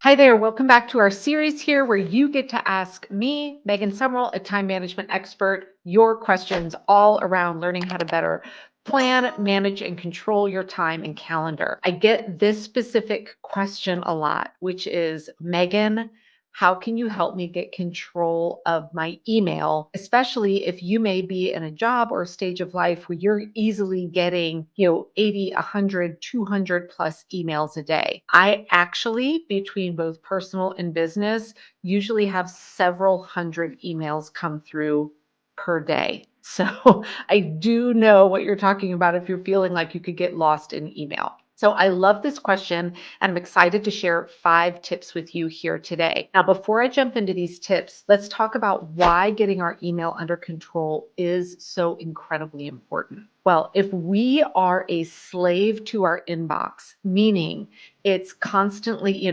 Hi there, welcome back to our series here where you get to ask me, Megan Sumrell, a time management expert, your questions all around learning how to better plan, manage, and control your time and calendar. I get this specific question a lot, which is Megan, how can you help me get control of my email, especially if you may be in a job or a stage of life where you're easily getting, 80, 100, 200 plus emails a day. I actually, between both personal and business, usually have several hundred emails come through per day. So I do know what you're talking about if you're feeling like you could get lost in email. So I love this question and I'm excited to share 5 tips with you here today. Now, before I jump into these tips, let's talk about why getting our email under control is so incredibly important. Well, if we are a slave to our inbox, meaning it's constantly,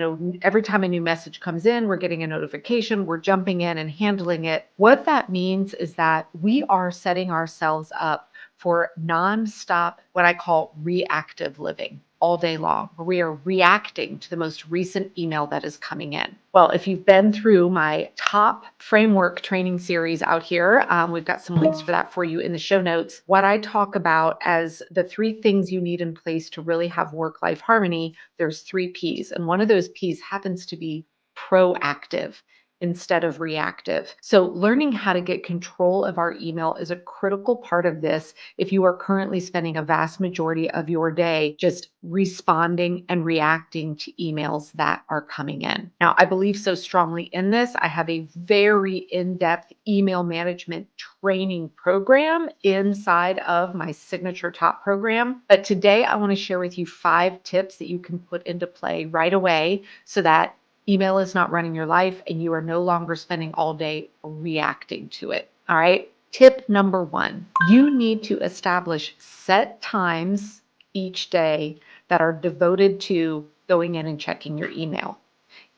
every time a new message comes in, we're getting a notification, we're jumping in and handling it. What that means is that we are setting ourselves up for nonstop, what I call reactive living all day long, where we are reacting to the most recent email that is coming in. Well, if you've been through my top framework training series out here, we've got some links for that for you in the show notes. What I talk about as the 3 things you need in place to really have work-life harmony, there's 3 Ps. And one of those Ps happens to be proactive instead of reactive. So learning how to get control of our email is a critical part of this if you are currently spending a vast majority of your day just responding and reacting to emails that are coming in. Now, I believe so strongly in this. I have a very in-depth email management training program inside of my signature top program. But today I want to share with you 5 tips that you can put into play right away so that email is not running your life and you are no longer spending all day reacting to it. All right. Tip number 1, you need to establish set times each day that are devoted to going in and checking your email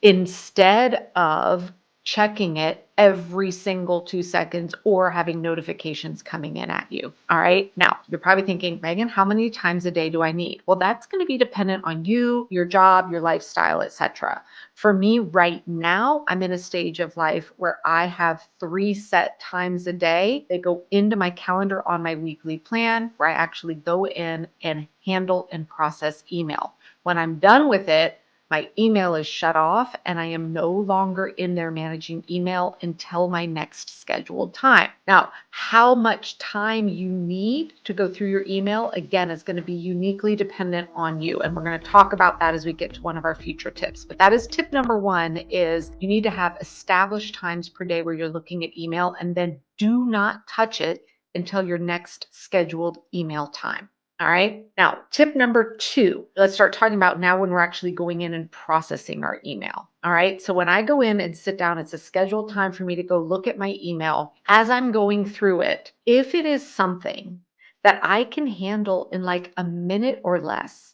instead of checking it every single 2 seconds or having notifications coming in at you. All right. Now, you're probably thinking, Megan, how many times a day do I need? Well, that's going to be dependent on you, your job, your lifestyle, etc. For me right now, I'm in a stage of life where I have 3 set times a day that go into my calendar on my weekly plan where I actually go in and handle and process email. When I'm done with it, my email is shut off and I am no longer in there managing email until my next scheduled time. Now, how much time you need to go through your email, again, is going to be uniquely dependent on you. And we're going to talk about that as we get to one of our future tips. But that is tip number 1 is you need to have established times per day where you're looking at email and then do not touch it until your next scheduled email time. All right. Now, tip number 2, let's start talking about now when we're actually going in and processing our email. All right. So when I go in and sit down, it's a scheduled time for me to go look at my email. As I'm going through it, if it is something that I can handle in like a minute or less,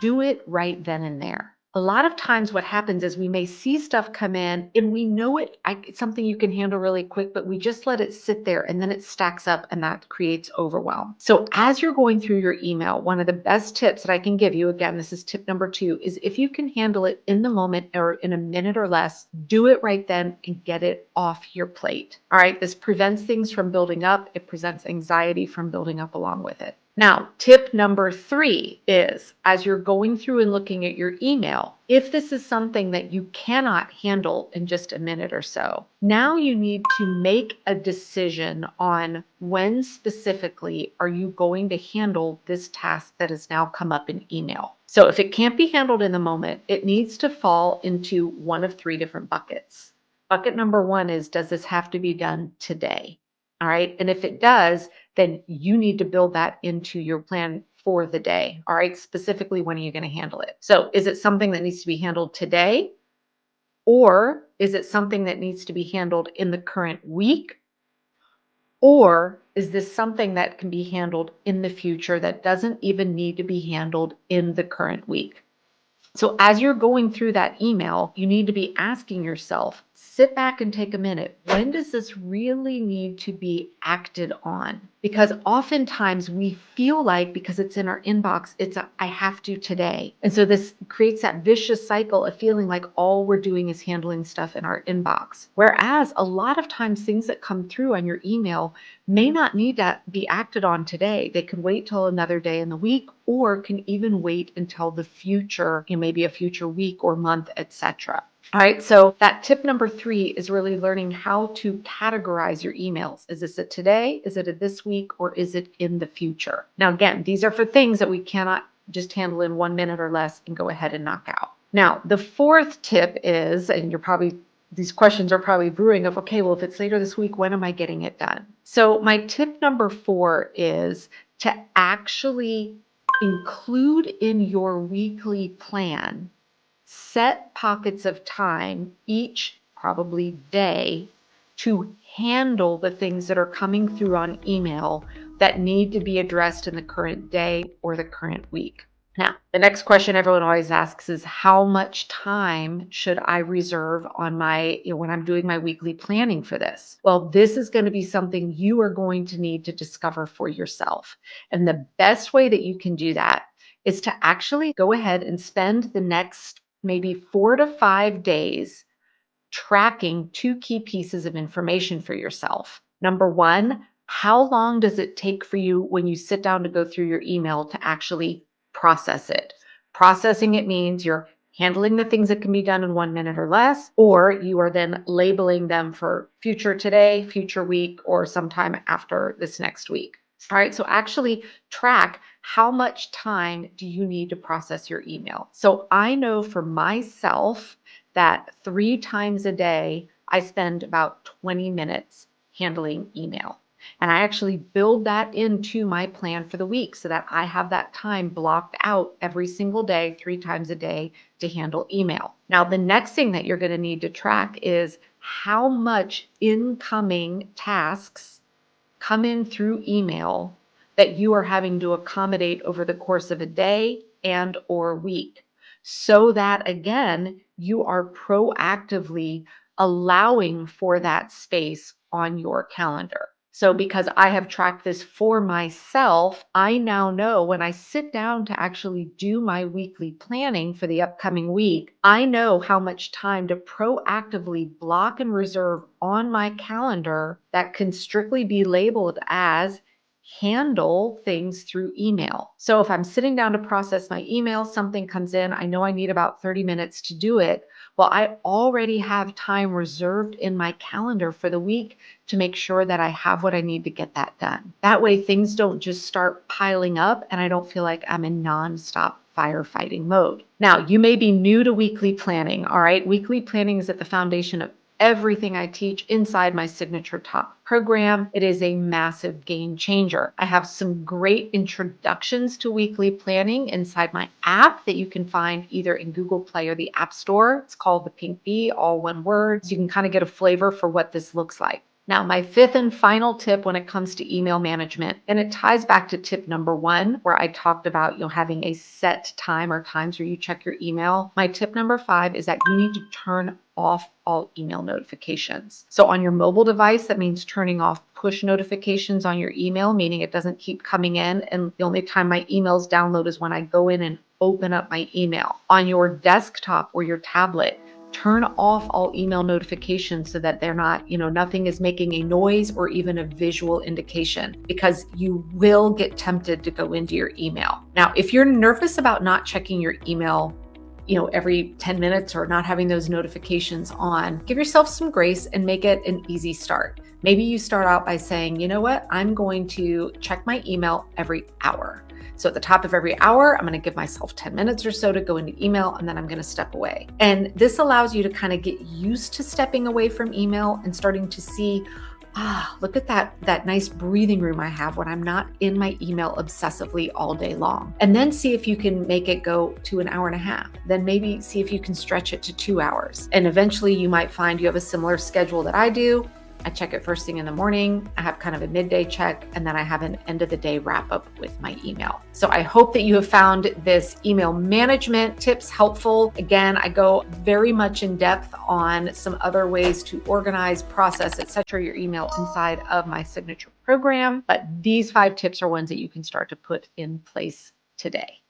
do it right then and there. A lot of times what happens is we may see stuff come in and we know it's something you can handle really quick, but we just let it sit there and then it stacks up and that creates overwhelm. So as you're going through your email, one of the best tips that I can give you, again, this is tip number 2, is if you can handle it in the moment or in a minute or less, do it right then and get it off your plate. All right. This prevents things from building up. It prevents anxiety from building up along with it. Now, tip number 3 is as you're going through and looking at your email, if this is something that you cannot handle in just a minute or so, now you need to make a decision on when specifically are you going to handle this task that has now come up in email. So if it can't be handled in the moment, it needs to fall into one of 3 different buckets. Bucket number 1 is, does this have to be done today? All right. And if it does, then you need to build that into your plan for the day. All right. Specifically, when are you going to handle it? So is it something that needs to be handled today? Or is it something that needs to be handled in the current week? Or is this something that can be handled in the future that doesn't even need to be handled in the current week? So as you're going through that email, you need to be asking yourself sit back and take a minute. When does this really need to be acted on? Because oftentimes we feel like because it's in our inbox, I have to today. And so this creates that vicious cycle of feeling like all we're doing is handling stuff in our inbox. Whereas a lot of times things that come through on your email may not need to be acted on today. They could wait till another day in the week, or can even wait until the future, maybe a future week or month, etc. All right, so that tip number 3 is really learning how to categorize your emails. Is this a today? Is it a this week? Or is it in the future? Now, again, these are for things that we cannot just handle in 1 minute or less and go ahead and knock out. Now, the 4th tip is, and these questions are probably brewing of, okay, well, if it's later this week, when am I getting it done? So my tip number 4 is to actually include in your weekly plan set pockets of time each probably day to handle the things that are coming through on email that need to be addressed in the current day or the current week. Now, the next question everyone always asks is, how much time should I reserve on when I'm doing my weekly planning for this? Well, this is going to be something you are going to need to discover for yourself. And the best way that you can do that is to actually go ahead and spend the next maybe 4 to 5 days tracking 2 key pieces of information for yourself. Number 1, how long does it take for you when you sit down to go through your email to actually process it? Processing it means you're handling the things that can be done in 1 minute or less, or you are then labeling them for future today, future week, or sometime after this next week. All right, so actually track how much time do you need to process your email. So I know for myself that 3 times a day, I spend about 20 minutes handling email. And I actually build that into my plan for the week so that I have that time blocked out every single day, 3 times a day, to handle email. Now, the next thing that you're going to need to track is how much incoming tasks come in through email that you are having to accommodate over the course of a day and or week, so that again, you are proactively allowing for that space on your calendar. So because I have tracked this for myself, I now know when I sit down to actually do my weekly planning for the upcoming week, I know how much time to proactively block and reserve on my calendar that can strictly be labeled as handle things through email. So if I'm sitting down to process my email, something comes in, I know I need about 30 minutes to do it. Well, I already have time reserved in my calendar for the week to make sure that I have what I need to get that done. That way things don't just start piling up and I don't feel like I'm in nonstop firefighting mode. Now, you may be new to weekly planning, all right? Weekly planning is at the foundation of everything I teach inside my Signature Top program. It is a massive game changer. I have some great introductions to weekly planning inside my app that you can find either in Google Play or the App Store. It's called the Pink Bee, all one word. So you can kind of get a flavor for what this looks like. Now, my 5th and final tip when it comes to email management, and it ties back to tip number 1, where I talked about having a set time or times where you check your email. My tip number 5 is that you need to turn off all email notifications. So on your mobile device, that means turning off push notifications on your email, meaning it doesn't keep coming in. And the only time my emails download is when I go in and open up my email. On your desktop or your tablet, turn off all email notifications so that they're not, nothing is making a noise or even a visual indication, because you will get tempted to go into your email. Now, if you're nervous about not checking your email, every 10 minutes or not having those notifications on, give yourself some grace and make it an easy start. Maybe you start out by saying, you know what, I'm going to check my email every hour. So at the top of every hour, I'm going to give myself 10 minutes or so to go into email, and then I'm going to step away. And this allows you to kind of get used to stepping away from email and starting to see, look at that nice breathing room I have when I'm not in my email obsessively all day long. And then see if you can make it go to an hour and a half. Then maybe see if you can stretch it to 2 hours. And eventually you might find you have a similar schedule that I do. I check it first thing in the morning. I have kind of a midday check, and then I have an end of the day wrap up with my email. So I hope that you have found this email management tips helpful. Again, I go very much in depth on some other ways to organize, process, etc. your email inside of my signature program. But these 5 tips are ones that you can start to put in place today.